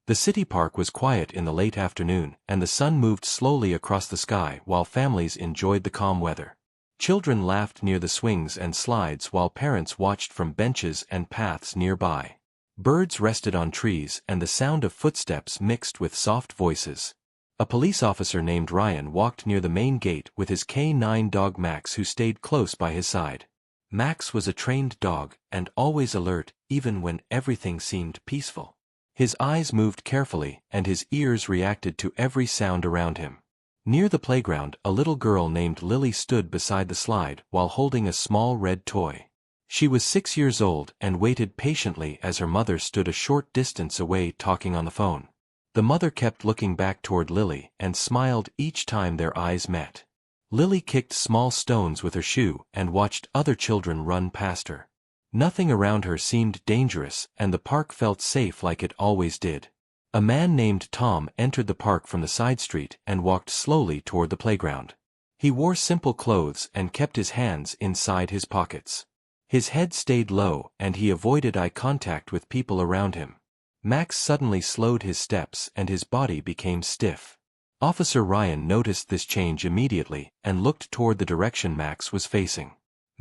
The city park was quiet in the late afternoon, and the sun moved slowly across the sky while families enjoyed the calm weather. Children laughed near the swings and slides while parents watched from benches and paths nearby. Birds rested on trees and the sound of footsteps mixed with soft voices. A police officer named Ryan walked near the main gate with his K9 dog Max, who stayed close by his side. Max was a trained dog and always alert, even when everything seemed peaceful. His eyes moved carefully and his ears reacted to every sound around him. Near the playground, a little girl named Lily stood beside the slide while holding a small red toy. She was 6 years old and waited patiently as her mother stood a short distance away talking on the phone. The mother kept looking back toward Lily and smiled each time their eyes met. Lily kicked small stones with her shoe and watched other children run past her. Nothing around her seemed dangerous, and the park felt safe like it always did. A man named Tom entered the park from the side street and walked slowly toward the playground. He wore simple clothes and kept his hands inside his pockets. His head stayed low and he avoided eye contact with people around him. Max suddenly slowed his steps and his body became stiff. Officer Ryan noticed this change immediately and looked toward the direction Max was facing.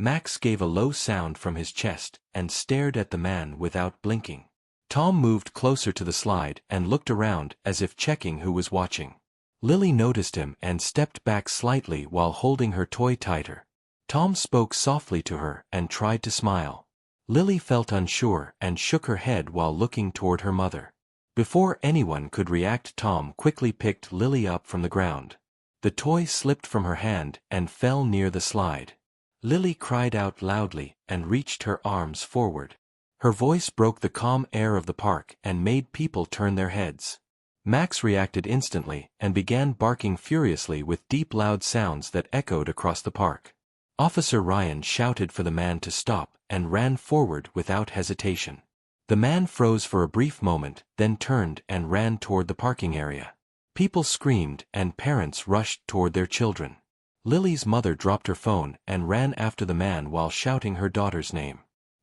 Max gave a low sound from his chest and stared at the man without blinking. Tom moved closer to the slide and looked around as if checking who was watching. Lily noticed him and stepped back slightly while holding her toy tighter. Tom spoke softly to her and tried to smile. Lily felt unsure and shook her head while looking toward her mother. Before anyone could react, Tom quickly picked Lily up from the ground. The toy slipped from her hand and fell near the slide. Lily cried out loudly and reached her arms forward. Her voice broke the calm air of the park and made people turn their heads. Max reacted instantly and began barking furiously with deep loud sounds that echoed across the park. Officer Ryan shouted for the man to stop and ran forward without hesitation. The man froze for a brief moment, then turned and ran toward the parking area. People screamed and parents rushed toward their children. Lily's mother dropped her phone and ran after the man while shouting her daughter's name.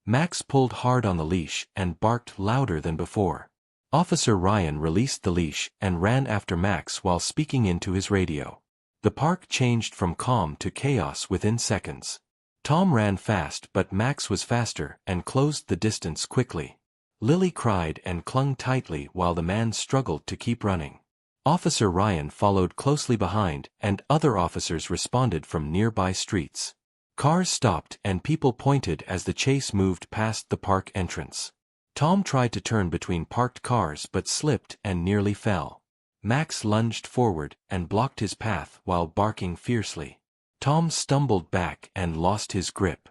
Max pulled hard on the leash and barked louder than before. Officer Ryan released the leash and ran after Max while speaking into his radio. The park changed from calm to chaos within seconds. Tom ran fast, but Max was faster and closed the distance quickly. Lily cried and clung tightly while the man struggled to keep running. Officer Ryan followed closely behind, and other officers responded from nearby streets. Cars stopped and people pointed as the chase moved past the park entrance. Tom tried to turn between parked cars but slipped and nearly fell. Max lunged forward and blocked his path while barking fiercely. Tom stumbled back and lost his grip.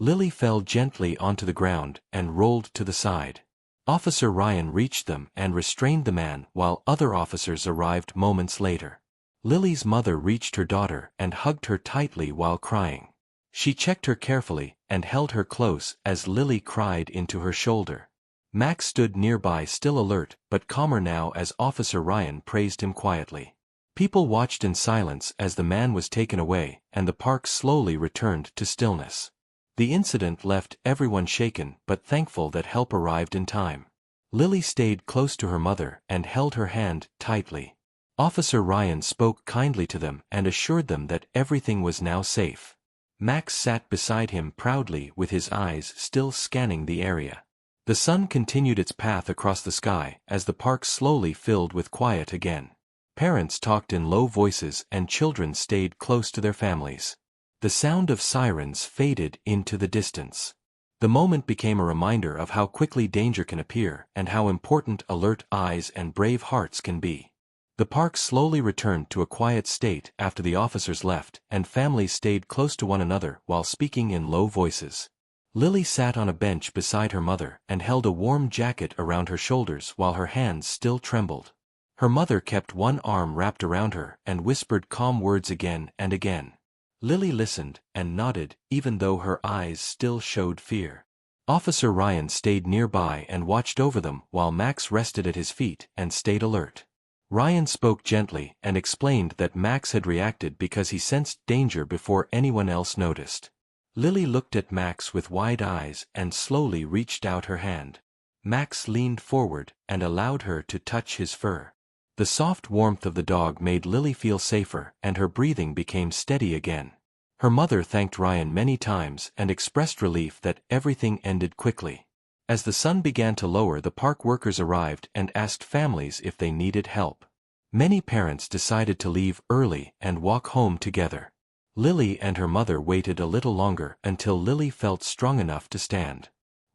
Lily fell gently onto the ground and rolled to the side. Officer Ryan reached them and restrained the man while other officers arrived moments later. Lily's mother reached her daughter and hugged her tightly while crying. She checked her carefully and held her close as Lily cried into her shoulder. Max stood nearby, still alert but calmer now as Officer Ryan praised him quietly. People watched in silence as the man was taken away and the park slowly returned to stillness. The incident left everyone shaken but thankful that help arrived in time. Lily stayed close to her mother and held her hand tightly. Officer Ryan spoke kindly to them and assured them that everything was now safe. Max sat beside him proudly with his eyes still scanning the area. The sun continued its path across the sky as the park slowly filled with quiet again. Parents talked in low voices and children stayed close to their families. The sound of sirens faded into the distance. The moment became a reminder of how quickly danger can appear and how important alert eyes and brave hearts can be. The park slowly returned to a quiet state after the officers left, and families stayed close to one another while speaking in low voices. Lily sat on a bench beside her mother and held a warm jacket around her shoulders while her hands still trembled. Her mother kept one arm wrapped around her and whispered calm words again and again. Lily listened and nodded even though her eyes still showed fear. Officer Ryan stayed nearby and watched over them while Max rested at his feet and stayed alert. Ryan spoke gently and explained that Max had reacted because he sensed danger before anyone else noticed. Lily looked at Max with wide eyes and slowly reached out her hand. Max leaned forward and allowed her to touch his fur. The soft warmth of the dog made Lily feel safer, and her breathing became steady again. Her mother thanked Ryan many times and expressed relief that everything ended quickly. As the sun began to lower, the park workers arrived and asked families if they needed help. Many parents decided to leave early and walk home together. Lily and her mother waited a little longer until Lily felt strong enough to stand.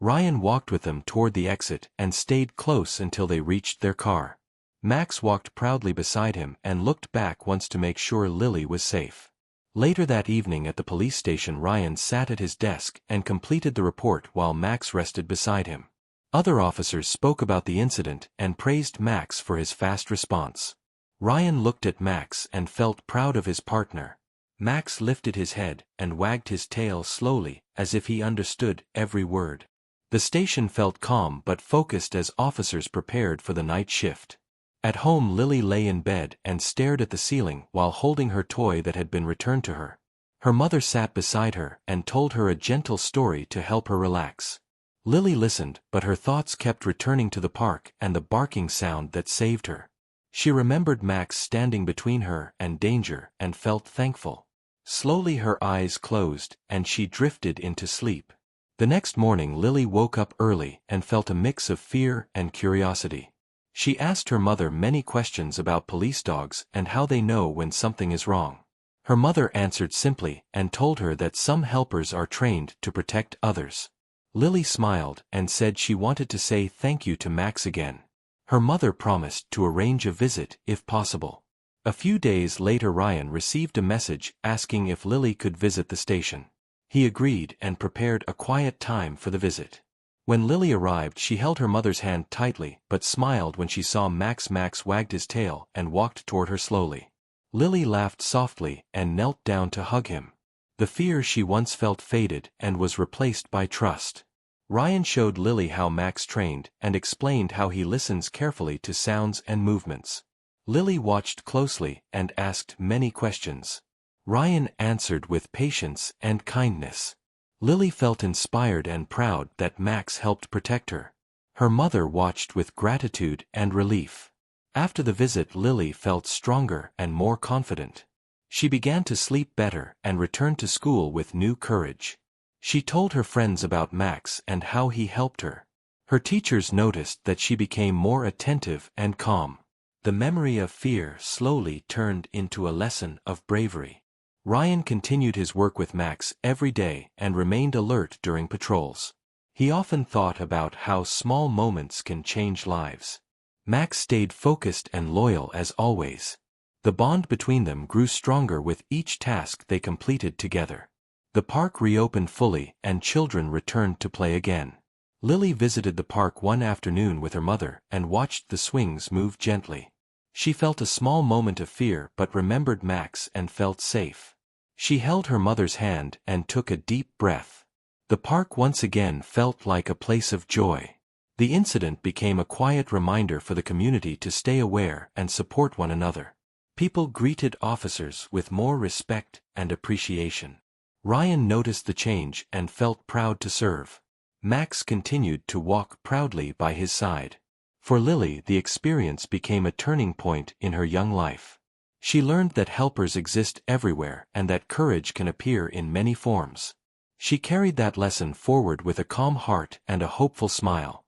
Ryan walked with them toward the exit and stayed close until they reached their car. Max walked proudly beside him and looked back once to make sure Lily was safe. Later that evening at the police station, Ryan sat at his desk and completed the report while Max rested beside him. Other officers spoke about the incident and praised Max for his fast response. Ryan looked at Max and felt proud of his partner. Max lifted his head and wagged his tail slowly, as if he understood every word. The station felt calm but focused as officers prepared for the night shift. At home, Lily lay in bed and stared at the ceiling while holding her toy that had been returned to her. Her mother sat beside her and told her a gentle story to help her relax. Lily listened, but her thoughts kept returning to the park and the barking sound that saved her. She remembered Max standing between her and danger and felt thankful. Slowly her eyes closed and she drifted into sleep. The next morning, Lily woke up early and felt a mix of fear and curiosity. She asked her mother many questions about police dogs and how they know when something is wrong. Her mother answered simply and told her that some helpers are trained to protect others. Lily smiled and said she wanted to say thank you to Max again. Her mother promised to arrange a visit if possible. A few days later, Ryan received a message asking if Lily could visit the station. He agreed and prepared a quiet time for the visit. When Lily arrived, she held her mother's hand tightly but smiled when she saw Max. Max wagged his tail and walked toward her slowly. Lily laughed softly and knelt down to hug him. The fear she once felt faded and was replaced by trust. Ryan showed Lily how Max trained and explained how he listens carefully to sounds and movements. Lily watched closely and asked many questions. Ryan answered with patience and kindness. Lily felt inspired and proud that Max helped protect her. Her mother watched with gratitude and relief. After the visit, Lily felt stronger and more confident. She began to sleep better and returned to school with new courage. She told her friends about Max and how he helped her. Her teachers noticed that she became more attentive and calm. The memory of fear slowly turned into a lesson of bravery. Ryan continued his work with Max every day and remained alert during patrols. He often thought about how small moments can change lives. Max stayed focused and loyal as always. The bond between them grew stronger with each task they completed together. The park reopened fully and children returned to play again. Lily visited the park one afternoon with her mother and watched the swings move gently. She felt a small moment of fear but remembered Max and felt safe. She held her mother's hand and took a deep breath. The park once again felt like a place of joy. The incident became a quiet reminder for the community to stay aware and support one another. People greeted officers with more respect and appreciation. Ryan noticed the change and felt proud to serve. Max continued to walk proudly by his side. For Lily, the experience became a turning point in her young life. She learned that helpers exist everywhere and that courage can appear in many forms. She carried that lesson forward with a calm heart and a hopeful smile.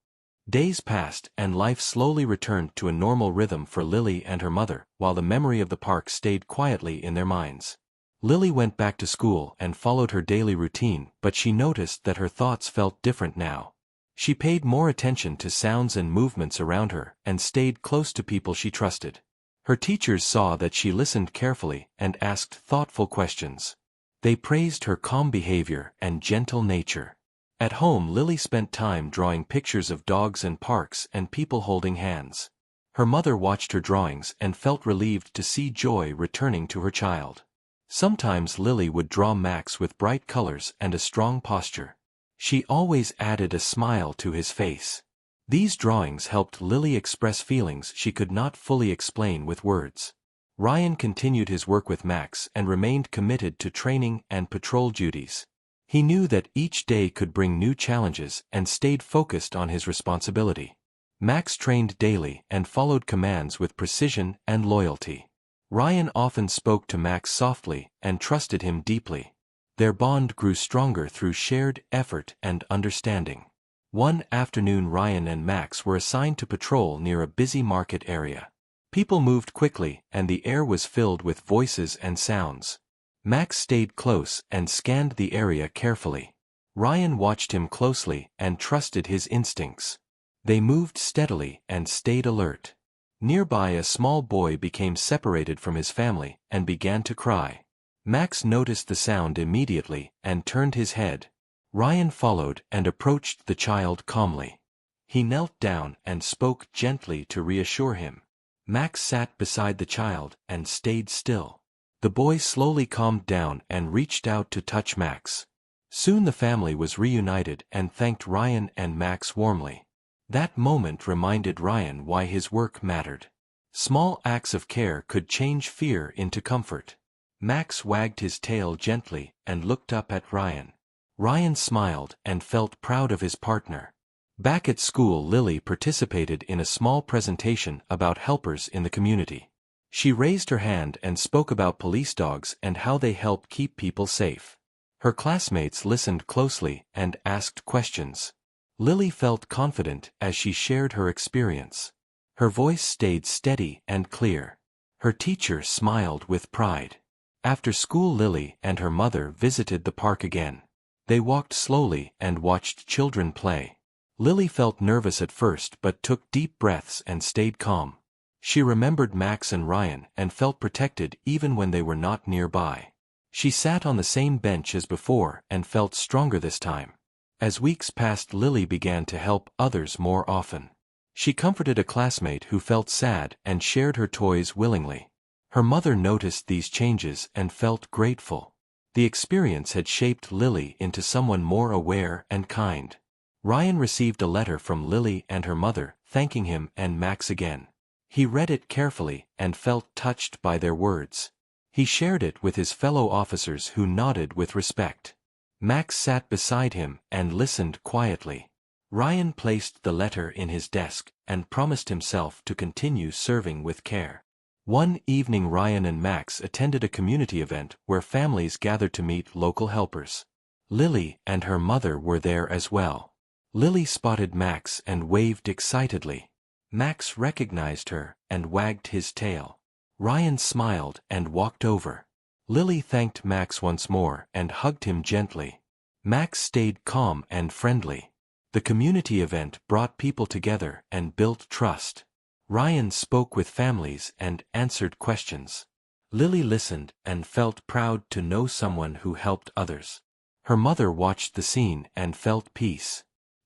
Days passed and life slowly returned to a normal rhythm for Lily and her mother, while the memory of the park stayed quietly in their minds. Lily went back to school and followed her daily routine, but she noticed that her thoughts felt different now. She paid more attention to sounds and movements around her and stayed close to people she trusted. Her teachers saw that she listened carefully and asked thoughtful questions. They praised her calm behavior and gentle nature. At home, Lily spent time drawing pictures of dogs and parks and people holding hands. Her mother watched her drawings and felt relieved to see joy returning to her child. Sometimes Lily would draw Max with bright colors and a strong posture. She always added a smile to his face. These drawings helped Lily express feelings she could not fully explain with words. Ryan continued his work with Max and remained committed to training and patrol duties. He knew that each day could bring new challenges and stayed focused on his responsibility. Max trained daily and followed commands with precision and loyalty. Ryan often spoke to Max softly and trusted him deeply. Their bond grew stronger through shared effort and understanding. One afternoon Ryan and Max were assigned to patrol near a busy market area. People moved quickly and the air was filled with voices and sounds. Max stayed close and scanned the area carefully. Ryan watched him closely and trusted his instincts. They moved steadily and stayed alert. Nearby a small boy became separated from his family and began to cry. Max noticed the sound immediately and turned his head. Ryan followed and approached the child calmly. He knelt down and spoke gently to reassure him. Max sat beside the child and stayed still. The boy slowly calmed down and reached out to touch Max. Soon the family was reunited and thanked Ryan and Max warmly. That moment reminded Ryan why his work mattered. Small acts of care could change fear into comfort. Max wagged his tail gently and looked up at Ryan. Ryan smiled and felt proud of his partner. Back at school, Lily participated in a small presentation about helpers in the community. She raised her hand and spoke about police dogs and how they help keep people safe. Her classmates listened closely and asked questions. Lily felt confident as she shared her experience. Her voice stayed steady and clear. Her teacher smiled with pride. After school, Lily and her mother visited the park again. They walked slowly and watched children play. Lily felt nervous at first but took deep breaths and stayed calm. She remembered Max and Ryan and felt protected even when they were not nearby. She sat on the same bench as before and felt stronger this time. As weeks passed, Lily began to help others more often. She comforted a classmate who felt sad and shared her toys willingly. Her mother noticed these changes and felt grateful. The experience had shaped Lily into someone more aware and kind. Ryan received a letter from Lily and her mother, thanking him and Max again. He read it carefully and felt touched by their words. He shared it with his fellow officers who nodded with respect. Max sat beside him and listened quietly. Ryan placed the letter in his desk and promised himself to continue serving with care. One evening Ryan and Max attended a community event where families gathered to meet local helpers. Lily and her mother were there as well. Lily spotted Max and waved excitedly. Max recognized her and wagged his tail. Ryan smiled and walked over. Lily thanked Max once more and hugged him gently. Max stayed calm and friendly. The community event brought people together and built trust. Ryan spoke with families and answered questions. Lily listened and felt proud to know someone who helped others. Her mother watched the scene and felt peace.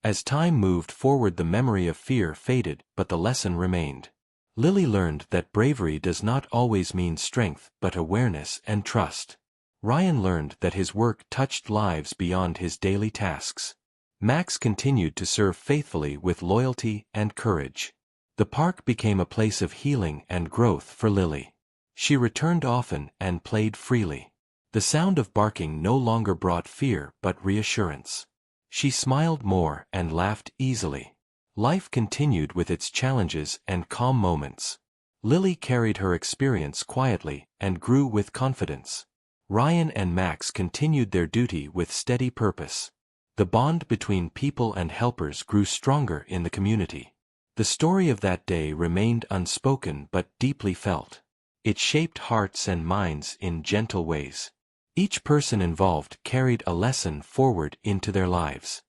As time moved forward, the memory of fear faded, but the lesson remained. Lily learned that bravery does not always mean strength but awareness and trust. Ryan learned that his work touched lives beyond his daily tasks. Max continued to serve faithfully with loyalty and courage. The park became a place of healing and growth for Lily. She returned often and played freely. The sound of barking no longer brought fear but reassurance. She smiled more and laughed easily. Life continued with its challenges and calm moments. Lily carried her experience quietly and grew with confidence. Ryan and Max continued their duty with steady purpose. The bond between people and helpers grew stronger in the community. The story of that day remained unspoken but deeply felt. It shaped hearts and minds in gentle ways. Each person involved carried a lesson forward into their lives.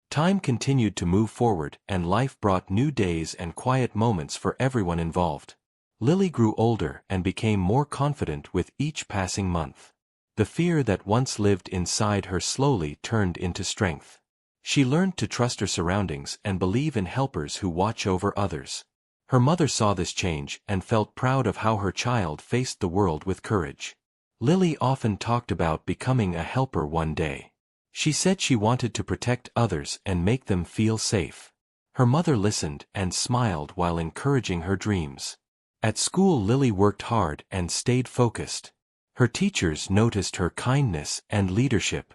Time continued to move forward and life brought new days and quiet moments for everyone involved. Lily grew older and became more confident with each passing month. The fear that once lived inside her slowly turned into strength. She learned to trust her surroundings and believe in helpers who watch over others. Her mother saw this change and felt proud of how her child faced the world with courage. Lily often talked about becoming a helper one day. She said she wanted to protect others and make them feel safe. Her mother listened and smiled while encouraging her dreams. At school, Lily worked hard and stayed focused. Her teachers noticed her kindness and leadership.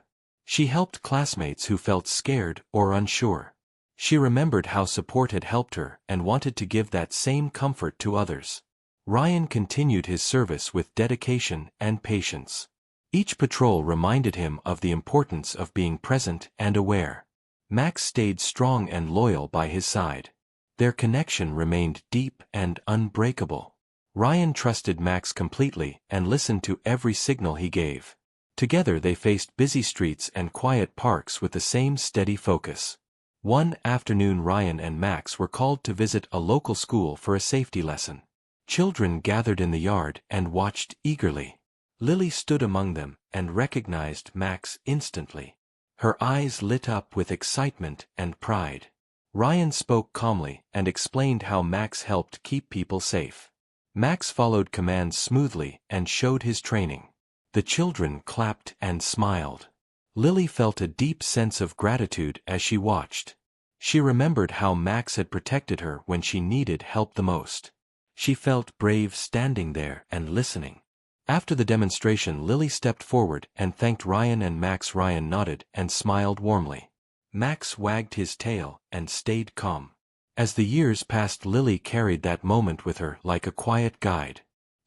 She helped classmates who felt scared or unsure. She remembered how support had helped her and wanted to give that same comfort to others. Ryan continued his service with dedication and patience. Each patrol reminded him of the importance of being present and aware. Max stayed strong and loyal by his side. Their connection remained deep and unbreakable. Ryan trusted Max completely and listened to every signal he gave. Together they faced busy streets and quiet parks with the same steady focus. One afternoon Ryan and Max were called to visit a local school for a safety lesson. Children gathered in the yard and watched eagerly. Lily stood among them and recognized Max instantly. Her eyes lit up with excitement and pride. Ryan spoke calmly and explained how Max helped keep people safe. Max followed commands smoothly and showed his training. The children clapped and smiled. Lily felt a deep sense of gratitude as she watched. She remembered how Max had protected her when she needed help the most. She felt brave standing there and listening. After the demonstration, Lily stepped forward and thanked Ryan and Max. Ryan nodded and smiled warmly. Max wagged his tail and stayed calm. As the years passed, Lily carried that moment with her like a quiet guide.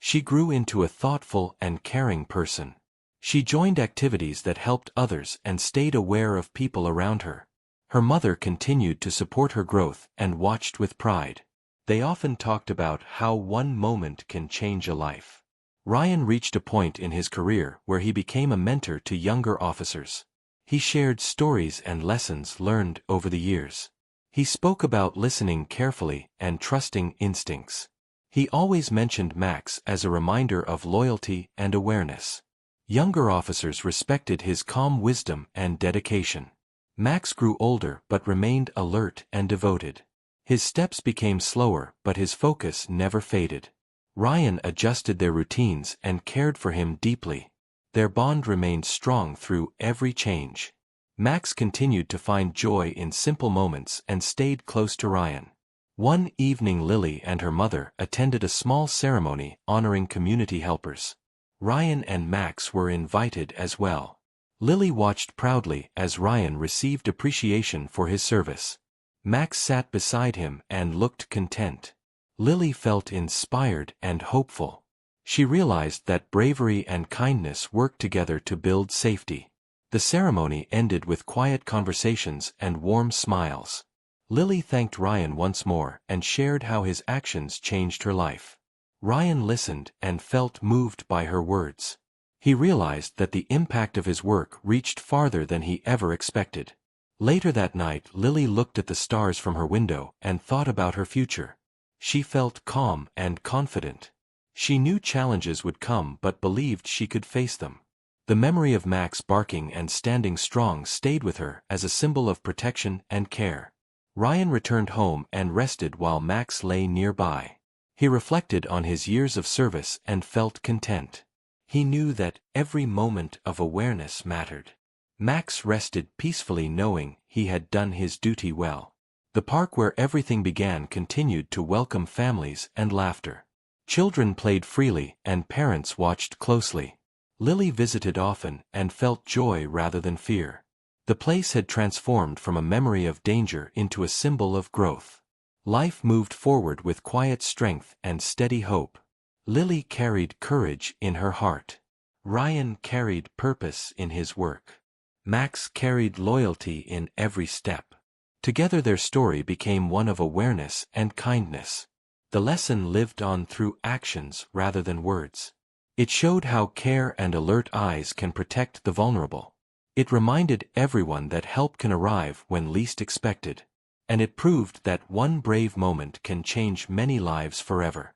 She grew into a thoughtful and caring person. She joined activities that helped others and stayed aware of people around her. Her mother continued to support her growth and watched with pride. They often talked about how one moment can change a life. Ryan reached a point in his career where he became a mentor to younger officers. He shared stories and lessons learned over the years. He spoke about listening carefully and trusting instincts. He always mentioned Max as a reminder of loyalty and awareness. Younger officers respected his calm wisdom and dedication. Max grew older but remained alert and devoted. His steps became slower, but his focus never faded. Ryan adjusted their routines and cared for him deeply. Their bond remained strong through every change. Max continued to find joy in simple moments and stayed close to Ryan. One evening Lily and her mother attended a small ceremony honoring community helpers. Ryan and Max were invited as well. Lily watched proudly as Ryan received appreciation for his service. Max sat beside him and looked content. Lily felt inspired and hopeful. She realized that bravery and kindness work together to build safety. The ceremony ended with quiet conversations and warm smiles. Lily thanked Ryan once more and shared how his actions changed her life. Ryan listened and felt moved by her words. He realized that the impact of his work reached farther than he ever expected. Later that night, Lily looked at the stars from her window and thought about her future. She felt calm and confident. She knew challenges would come but believed she could face them. The memory of Max barking and standing strong stayed with her as a symbol of protection and care. Ryan returned home and rested while Max lay nearby. He reflected on his years of service and felt content. He knew that every moment of awareness mattered. Max rested peacefully knowing he had done his duty well. The park where everything began continued to welcome families and laughter. Children played freely and parents watched closely. Lily visited often and felt joy rather than fear. The place had transformed from a memory of danger into a symbol of growth. Life moved forward with quiet strength and steady hope. Lily carried courage in her heart. Ryan carried purpose in his work. Max carried loyalty in every step. Together their story became one of awareness and kindness. The lesson lived on through actions rather than words. It showed how care and alert eyes can protect the vulnerable. It reminded everyone that help can arrive when least expected. And it proved that one brave moment can change many lives forever.